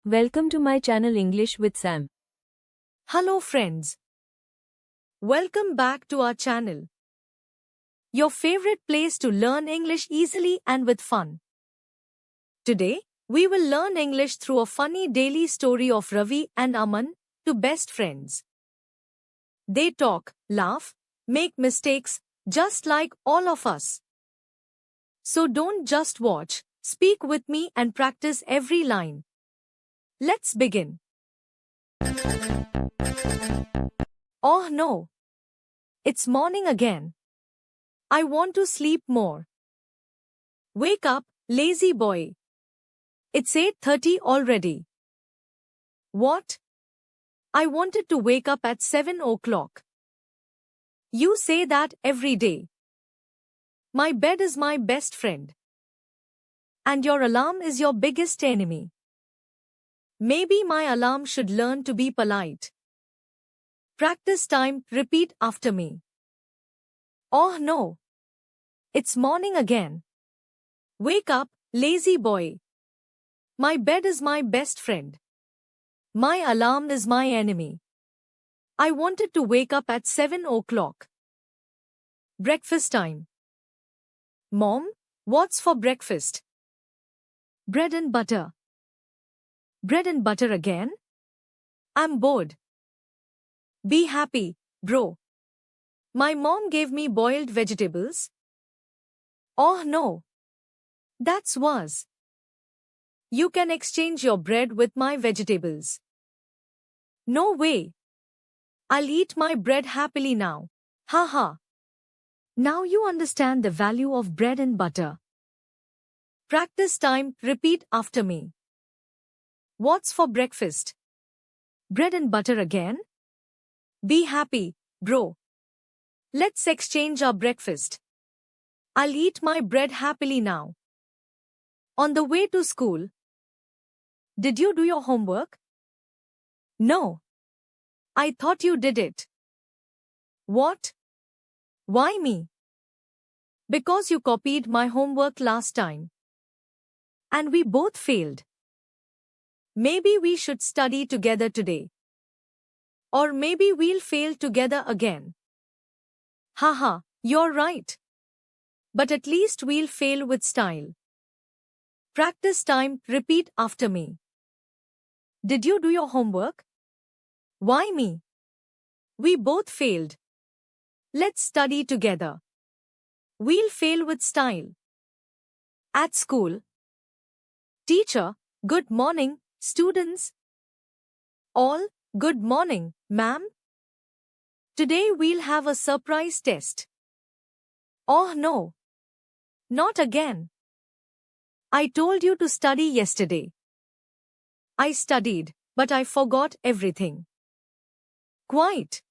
Welcome to my channel English with Sam. Hello friends. Welcome back to our channel. Your favorite place to learn English easily and with fun. Today, we will learn English through a funny daily story of Ravi and Aman, two best friends. They talk, laugh, make mistakes, just like all of us. So don't just watch, speak with me and practice every line. Let's begin. Oh no. It's morning again. I want to sleep more. Wake up, lazy boy. It's 8:30 already. What? I wanted to wake up at 7 o'clock. You say that every day. My bed is my best friend. And your alarm is your biggest enemy. Maybe my alarm should learn to be polite. Practice time, repeat after me. Oh no. It's morning again. Wake up, lazy boy. My bed is my best friend. My alarm is my enemy. I wanted to wake up at 7 o'clock. Breakfast time. Mom, what's for breakfast? Bread and butter. Bread and butter again? I'm bored. Be happy, bro. My mom gave me boiled vegetables. Oh no. That's worse. You can exchange your bread with my vegetables. No way. I'll eat my bread happily now. Haha. Now you understand the value of bread and butter. Practice time, repeat after me. What's for breakfast? Bread and butter again? Be happy, bro. Let's exchange our breakfast. I'll eat my bread happily now. On the way to school. Did you do your homework? No. I thought you did it. What? Why me? Because you copied my homework last time. And we both failed. Maybe we should study together today. Or maybe we'll fail together again. Haha, you're right. But at least we'll fail with style. Practice time, repeat after me. Did you do your homework? Why me? We both failed. Let's study together. We'll fail with style. At school. Teacher, good morning, students. All, good morning, ma'am. Today we'll have a surprise test. Oh no. Not again. I told you to study yesterday. I studied, but I forgot everything. Quite.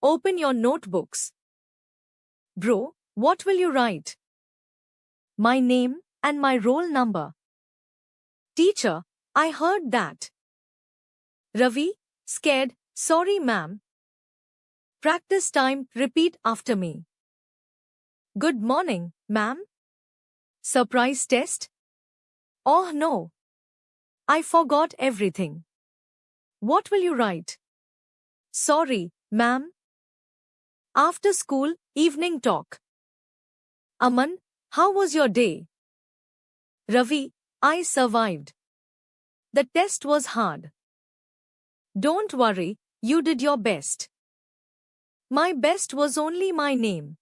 Open your notebooks. Bro, what will you write? My name and my roll number. Teacher, I heard that. Ravi, scared, sorry ma'am. Practice time, repeat after me. Good morning, ma'am. Surprise test? Oh no. I forgot everything. What will you write? Sorry, ma'am. After school, evening talk. Aman, how was your day? Ravi, I survived. The test was hard. Don't worry, you did your best. My best was only my name.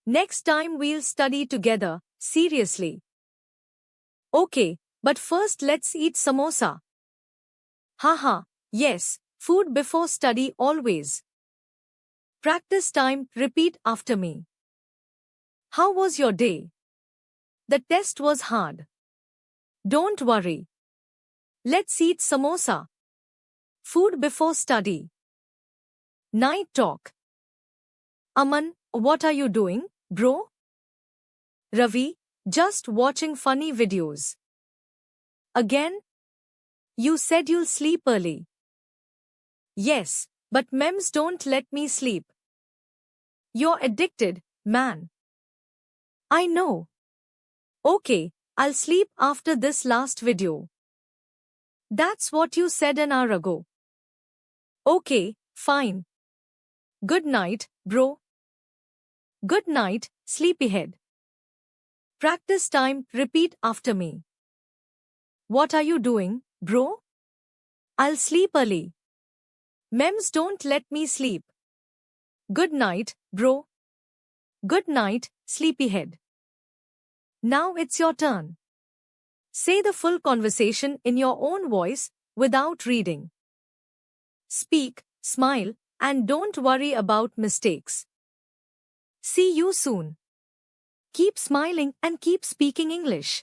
Next time we'll study together, seriously. Okay, but first let's eat samosa. Haha, yes, food before study always. Practice time, repeat after me. How was your day? The test was hard. Don't worry. Let's eat samosa. Food before study. Night talk. Aman, what are you doing, bro? Ravi, just watching funny videos. Again? You said you'll sleep early. Yes, but memes don't let me sleep. You're addicted, man. I know. Okay, I'll sleep after this last video. That's what you said an hour ago. Okay, fine. Good night, bro. Good night, sleepyhead. Practice time, repeat after me. What are you doing, bro? I'll sleep early. Mems don't let me sleep. Good night, bro. Good night, sleepyhead. Now it's your turn. Say the full conversation in your own voice without reading. Speak, smile, and don't worry about mistakes. See you soon. Keep smiling and keep speaking English.